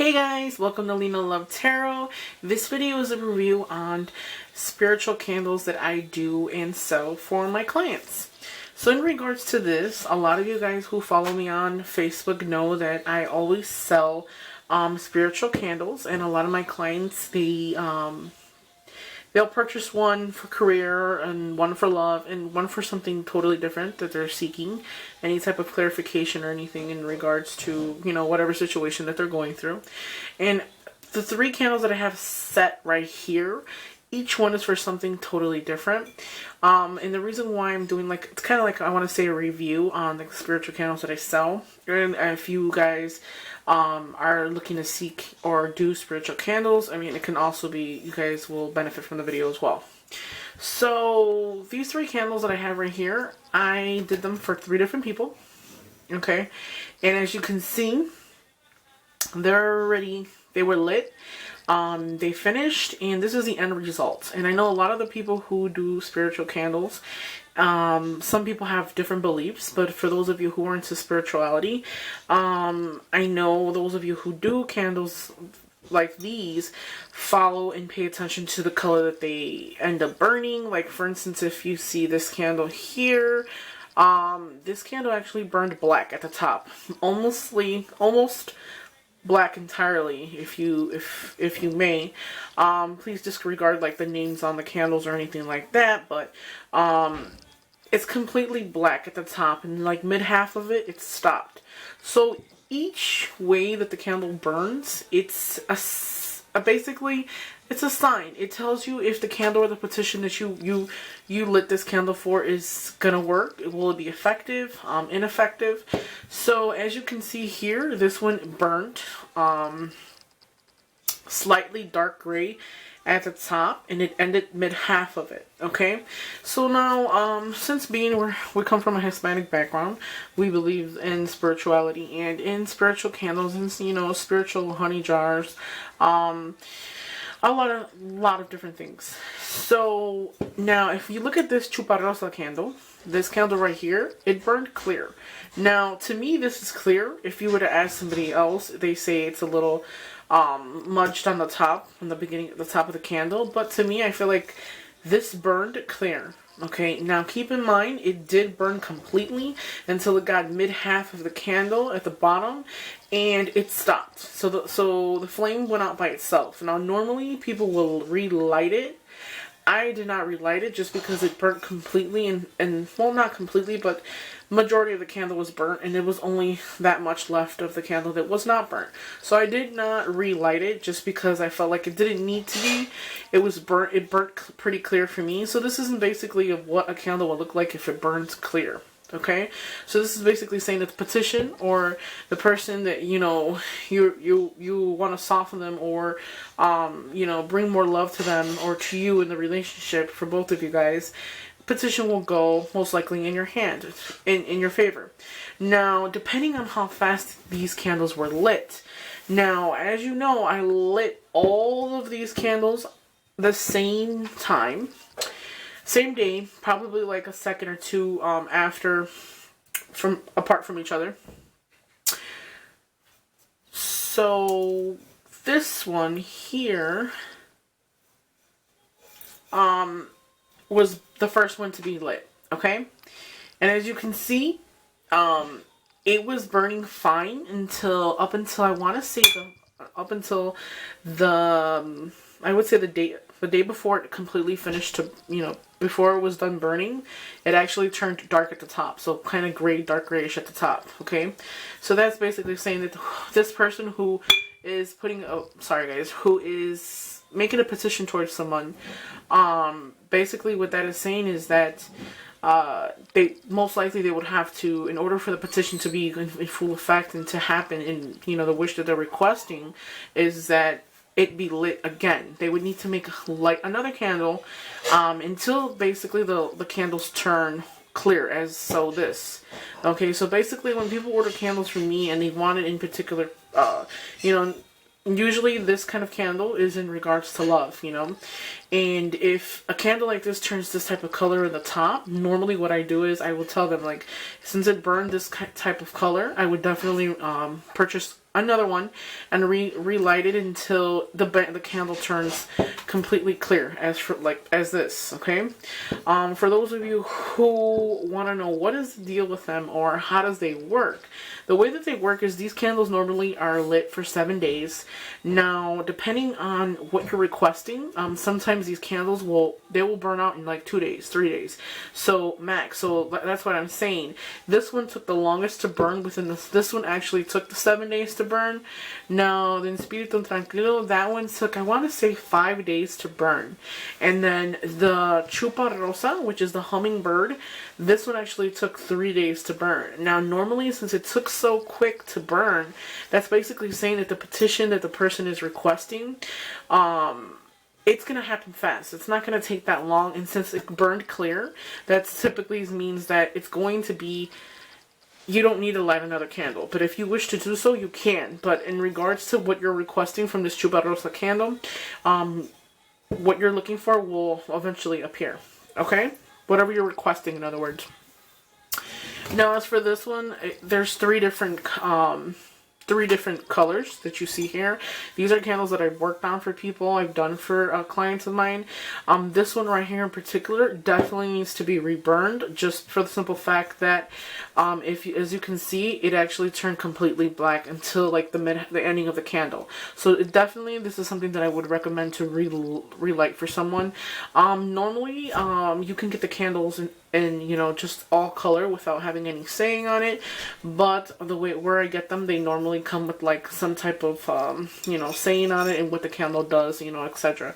Hey guys, welcome to Lina Tarot. This video is a review on spiritual candles that I do and sell for my clients. So in regards to this, a lot of you guys who follow me on Facebook know that I always sell spiritual candles, and a lot of my clients, they'll purchase one for career and one for love and one for something totally different that they're seeking. Any type of clarification or anything in regards to, whatever situation that they're going through. And the three candles that I have set right here, each one is for something totally different. And the reason why I'm doing it's kind of like I want to say a review on the spiritual candles that I sell. And if you guys are looking to seek or do spiritual candles, I mean, it can also be, you guys will benefit from the video as well. So these three candles that I have right here, I did them for 3 different people. Okay. And as you can see, they were lit. They finished, and this is the end result. And I know a lot of the people who do spiritual candles, some people have different beliefs, but for those of you who are into spirituality, I know those of you who do candles like these follow and pay attention to the color that they end up burning. Like, for instance, if you see this candle here, this candle actually burned black at the top, almost black entirely, if you may. Please disregard the names on the candles or anything like that, but it's completely black at the top, and mid half of it, it's stopped. So each way that the candle burns, it's basically it's a sign. It tells you if the candle or the petition that you lit this candle for is gonna work. Will it be effective? Ineffective? So as you can see here, this one burnt slightly dark gray at the top, and it ended mid half of it. Okay, so now since we come from a Hispanic background, we believe in spirituality and in spiritual candles and spiritual honey jars, a lot of different things. So now if you look at this chuparrosa candle, this candle right here, it burned clear. Now to me this is clear. If you were to ask somebody else, they say it's a little mudged on the top, from the beginning, the top of the candle, but to me I feel like this burned clear. Okay, now keep in mind, it did burn completely until it got mid half of the candle at the bottom, and it stopped. So the flame went out by itself. Now normally people will relight it. I did not relight it just because it burnt completely, and well, not completely, but majority of the candle was burnt, and it was only that much left of the candle that was not burnt. So I did not relight it just because I felt like it didn't need to be. It was burnt. It burnt pretty clear for me. So this isn't basically of what a candle would look like if it burns clear. Okay, so this is basically saying that the petition or the person that you want to soften them, or bring more love to them or to you in the relationship, for both of you guys, petition will go most likely in your hand, in your favor. Now, depending on how fast these candles were lit. Now, as you know, I lit all of these candles the same time. Same day, probably like a second or two apart from each other. So this one here was the first one to be lit, okay? And as you can see, it was burning fine up until I want to say I would say the day before it completely finished before it was done burning, it actually turned dark at the top. So kind of gray, dark grayish at the top. Okay. So that's basically saying that this person who is who is making a petition towards someone, basically what that is saying is that they most likely would have to, in order for the petition to be in full effect and to happen in the wish that they're requesting, is that it be lit again. They would need to light another candle until basically the candles turn clear, as so this. Okay, so basically when people order candles from me and they want it in particular, usually this kind of candle is in regards to love, and if a candle like this turns this type of color in the top, normally what I do is I will tell them, since it burned this type of color, I would definitely purchase another one and relight it until the candle turns completely clear, as this. Okay, for those of you who want to know what is the deal with them or how does they work, the way that they work is these candles normally are lit for 7 days. Now, depending on what you're requesting, sometimes these candles will burn out in like 2 days, 3 days, so max. So that's what I'm saying. This one took the longest to burn within this one actually took the 7 days to burn. Now, the Espíritu Tranquilo, that one took, I want to say, 5 days to burn. And then the Chupa Rosa, which is the hummingbird, this one actually took 3 days to burn. Now, normally, since it took so quick to burn, that's basically saying that the petition that the person is requesting, it's going to happen fast. It's not going to take that long. And since it burned clear, that typically means that it's going to be, you don't need to light another candle. But if you wish to do so, you can. But in regards to what you're requesting from this Chupa Rosa candle, what you're looking for will eventually appear. Okay? Whatever you're requesting, in other words. Now, as for this one, there's three different colors that you see here. These are candles that I've worked on for people. I've done for clients of mine. This one right here in particular definitely needs to be reburned, just for the simple fact that as you can see, it actually turned completely black until like the ending of the candle. So this is something that I would recommend to relight for someone. Normally, you can get the candles in just all color without having any saying on it, but where I get them, they normally come with like some type of saying on it and what the candle does, etc.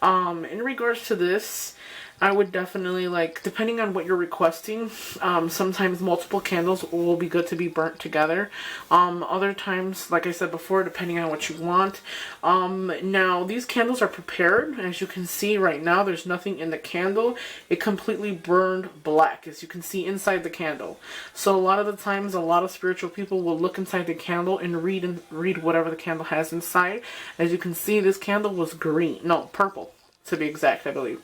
In regards to this, I would definitely, depending on what you're requesting, sometimes multiple candles will be good to be burnt together. Other times, like I said before, depending on what you want. Now, these candles are prepared. As you can see right now, there's nothing in the candle. It completely burned black, as you can see inside the candle. So a lot of the times, a lot of spiritual people will look inside the candle and read whatever the candle has inside. As you can see, this candle was purple, to be exact, I believe.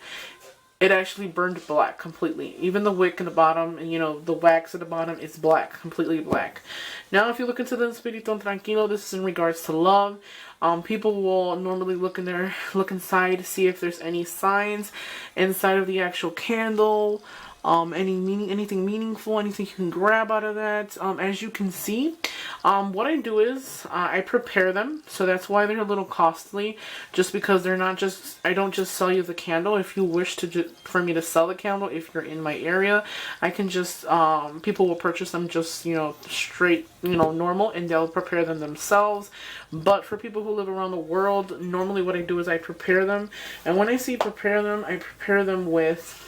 It actually burned black completely. Even the wick in the bottom and, the wax at the bottom is black, completely black. Now, if you look into the Espíritu Tranquilo, this is in regards to love. People will normally look inside to see if there's any signs inside of the actual candle. Anything meaningful, anything you can grab out of that. As you can see, what I do is I prepare them, so that's why they're a little costly, just because they're not just, I don't just sell you the candle. If you wish for me to sell the candle, if you're in my area, I can just, people will purchase them just, straight, normal, and they'll prepare them themselves. But for people who live around the world, normally what I do is I prepare them, and when I say prepare them, I prepare them with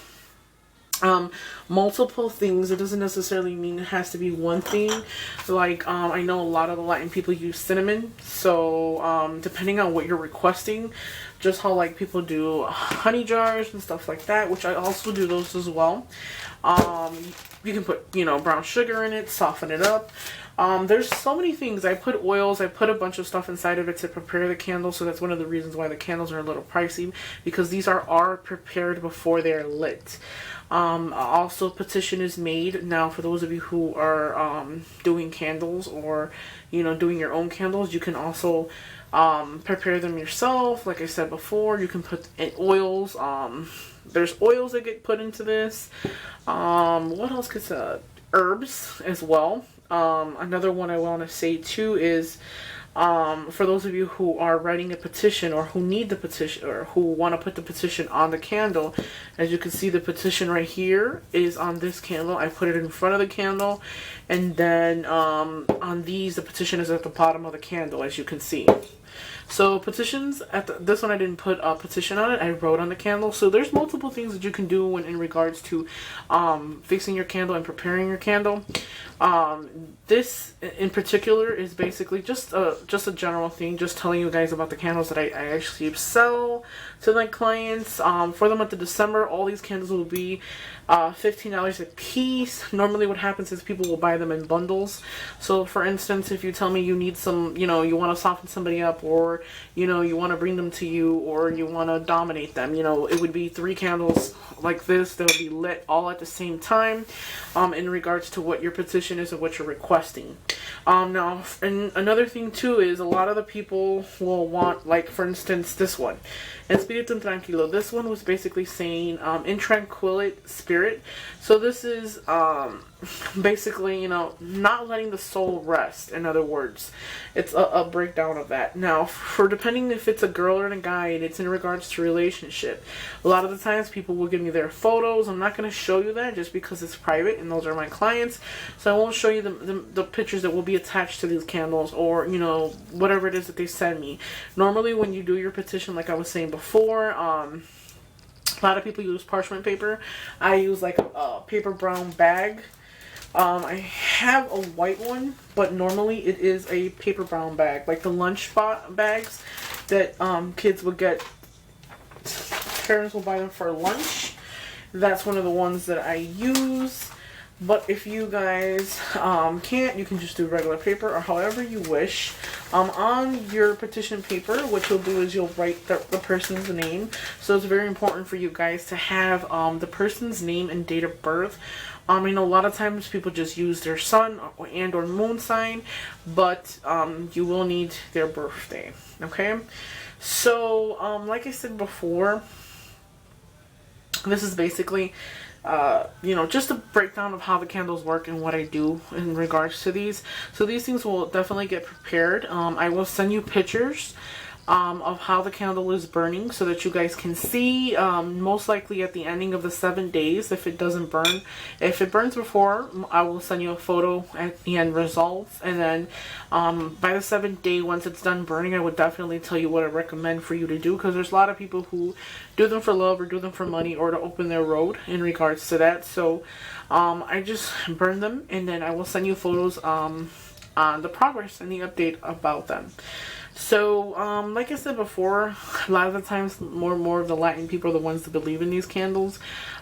multiple things. It doesn't necessarily mean it has to be one thing. I know a lot of the Latin people use cinnamon, so depending on what you're requesting, just how people do honey jars and stuff like that, which I also do those as well. You can put brown sugar in it, soften it up. There's so many things. I put oils, I put a bunch of stuff inside of it to prepare the candle, so that's one of the reasons why the candles are a little pricey, because these are prepared before they're lit. Also, petition is made. Now, for those of you who are doing candles or doing your own candles, you can also prepare them yourself. Like I said before, you can put in oils. There's oils that get put into this. What else gets herbs as well. Another one I want to say too is for those of you who are writing a petition or who need the petition or who want to put the petition on the candle, as you can see, the petition right here is on this candle. I put it in front of the candle, and then on these, the petition is at the bottom of the candle, as you can see. So petitions, this one I didn't put a petition on it, I wrote on the candle. So there's multiple things that you can do in regards to fixing your candle and preparing your candle. This in particular is basically just a general thing, just telling you guys about the candles that I actually sell to my clients. For the month of December, all these candles will be $15 a piece. Normally what happens is people will buy them in bundles. So for instance, if you tell me you need some, you know, you want to soften somebody up, or, you know, you want to bring them to you, or you want to dominate them, you know, it would be 3 candles like this that would be lit all at the same time, in regards to what your petition is and what you're requesting. Now, and another thing too is a lot of the people will want, like for instance, this one, Espíritu Tranquilo. This one was basically saying, in tranquility spirit. So this is, basically, you know, not letting the soul rest. In other words, it's a breakdown of that. Now, for depending if it's a girl or a guy, and it's in regards to relationship, a lot of the times people will give me their photos. I'm not going to show you that just because it's private and those are my clients. So I won't show you the pictures that will be attached to these candles, or, you know, whatever it is that they send me. Normally when you do your petition, like I was saying before, a lot of people use parchment paper. I use like a paper brown bag. I have a white one, but normally it is a paper brown bag, like the lunch bags that kids would get. Parents will buy them for lunch. That's one of the ones that I use. But if you guys can't, you can just do regular paper or however you wish. On your petition paper, what you'll do is you'll write the person's name. So it's very important for you guys to have the person's name and date of birth. I know a lot of times people just use their sun and or moon sign, but you will need their birthday. Okay, so like I said before, this is basically you know, just a breakdown of how the candles work and what I do in regards to these. So these things will definitely get prepared. I will send you pictures of how the candle is burning so that you guys can see, most likely at the ending of the 7 days, if it doesn't burn. If it burns before, I will send you a photo at the end results, and then by the 7th day, once it's done burning, I would definitely tell you what I recommend for you to do, because there's a lot of people who do them for love or do them for money or to open their road in regards to that. So I just burn them, and then I will send you photos on the progress and the update about them. So, like I said before, a lot of the times, more of the Latin people are the ones that believe in these candles.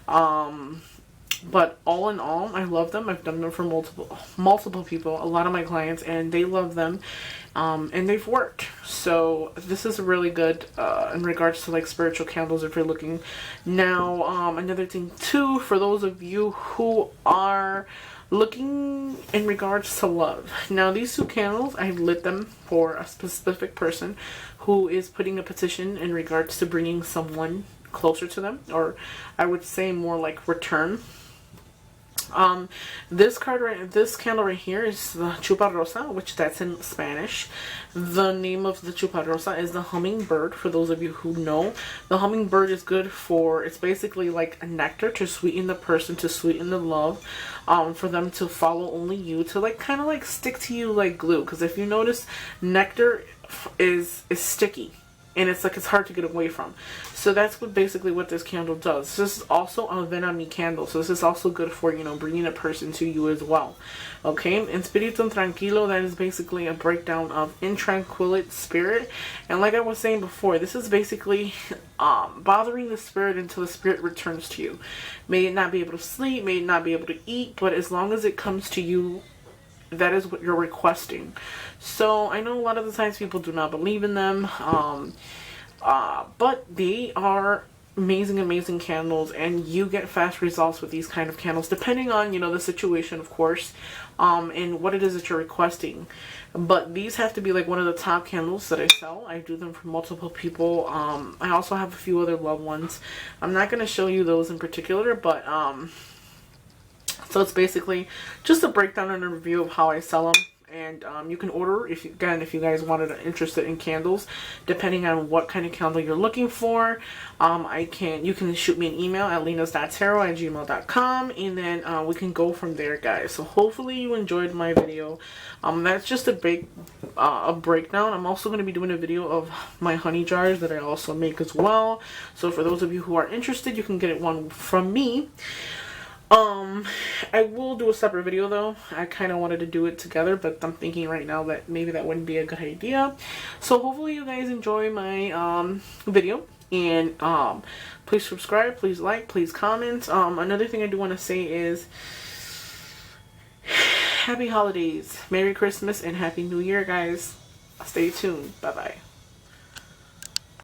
But all in all, I love them. I've done them for multiple people, a lot of my clients, and they love them, and they've worked. So this is really good in regards to like spiritual candles if you're looking. Now, another thing too, for those of you who are looking in regards to love. Now, these 2 candles, I lit them for a specific person who is putting a petition in regards to bringing someone closer to them, or I would say more like return. This candle right here is the Chupa-Rosa, which that's in Spanish. The name of the Chupa-Rosa is the hummingbird, for those of you who know. The hummingbird is good for, it's basically like a nectar to sweeten the person, to sweeten the love, for them to follow only you, to like kind of like stick to you like glue. Because if you notice, nectar is sticky. And it's like it's hard to get away from. So that's basically what this candle does. This is also a Venami candle. So this is also good for, you know, bringing a person to you as well. Okay. Espíritu Tranquilo, that is basically a breakdown of in tranquility spirit. And like I was saying before, this is basically bothering the spirit until the spirit returns to you. May it not be able to sleep, may it not be able to eat, but as long as it comes to you, that is what you're requesting. So I know a lot of the times people do not believe in them, but they are amazing candles, and you get fast results with these kind of candles, depending on, you know, the situation, of course, and what it is that you're requesting. But these have to be like one of the top candles that I sell. I do them for multiple people. I also have a few other loved ones. I'm not going to show you those in particular, but so it's basically just a breakdown and a review of how I sell them. And you can order, if you guys interested in candles, depending on what kind of candle you're looking for. You can shoot me an email at LINAS.TAROT@gmail.com, and then we can go from there, guys. So hopefully you enjoyed my video. That's just a breakdown. I'm also going to be doing a video of my honey jars that I also make as well. So for those of you who are interested, you can get one from me. I will do a separate video though. I kind of wanted to do it together, but I'm thinking right now that maybe that wouldn't be a good idea. So hopefully you guys enjoy my video. And please subscribe, please like, please comment. Another thing I do want to say is happy holidays, Merry Christmas, and Happy New Year, guys. Stay tuned. Bye bye.